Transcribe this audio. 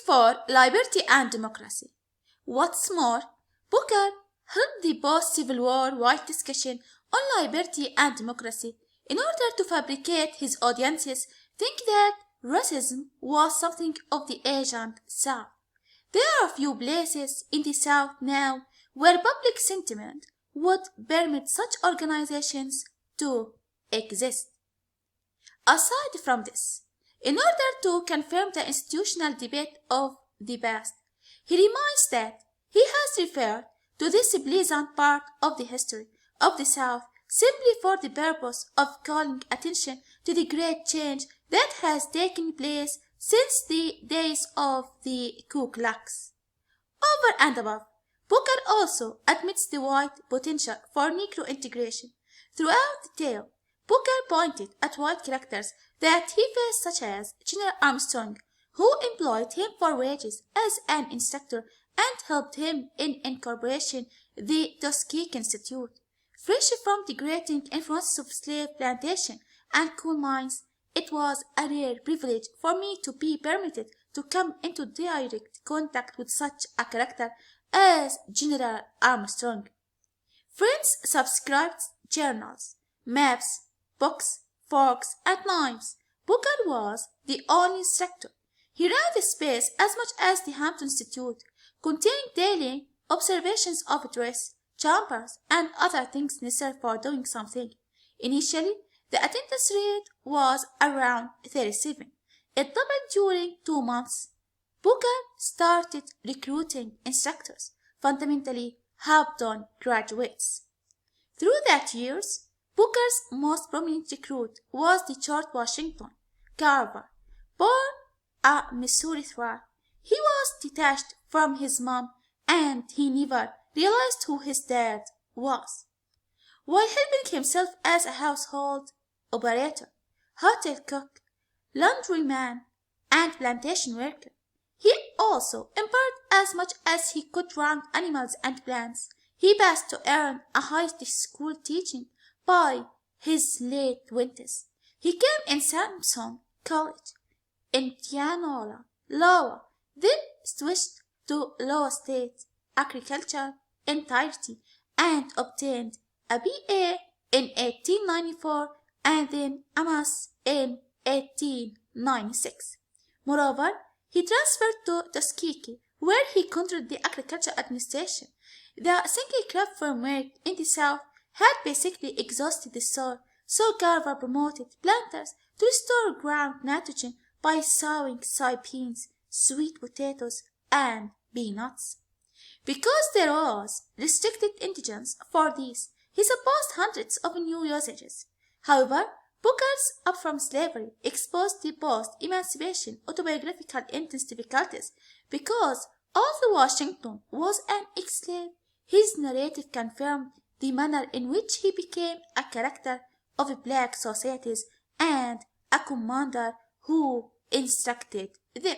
for liberty and democracy. What's more, Booker held the post-Civil War wide discussion on liberty and democracy in order to fabricate his audiences think that racism was something of the ancient South. There are few places in the South now where public sentiment would permit such organizations to exist. Aside from this, in order to confirm the institutional debate of the past, he reminds that he has referred to this pleasant part of the history of the South simply for the purpose of calling attention to the great change that has taken place since the days of the Ku Klux. Over and above, Booker also admits the wide potential for Negro integration. Throughout the tale, Booker pointed at white characters that he faced, such as General Armstrong, who employed him for wages as an instructor and helped him in incorporation the Tuskegee Institute. Fresh from the grating influences of slave plantation and coal mines, it was a rare privilege for me to be permitted to come into direct contact with such a character as General Armstrong. Friends subscribed journals, maps, books, forks, and knives. Booker was the only instructor. He ran the space as much as the Hampton Institute, containing daily observations of dress, chambers, and other things necessary for doing something. Initially, the attendance rate was around 37. It doubled during 2 months. Booker started recruiting instructors, fundamentally Hampton graduates. Through that years, Booker's most prominent recruit was the George Washington Carver, born a Missouri throat. He was detached from his mom, and he never realized who his dad was. While helping himself as a household operator, hotel cook, laundryman, and plantation worker, he also embarked as much as he could around animals and plants. He passed to earn a high school teaching by his late 20s. He came in Samson College in Indianola, Iowa, then switched to Iowa State Agriculture entirety and obtained a BA in 1894 and then a Mass in 1896. Moreover, he transferred to Tuskegee, where he controlled the agriculture administration. The single crop framework in the South had basically exhausted the soil, so Carver promoted planters to restore ground nitrogen by sowing soybeans, sweet potatoes, and peanuts. Because there was restricted indigence for these, he supposed hundreds of new usages. However, Booker's Up From Slavery exposed the post-emancipation autobiographical intense difficulties. Because although Washington was an ex-slave, his narrative confirmed the manner in which he became a character of black societies and a commander who instructed them.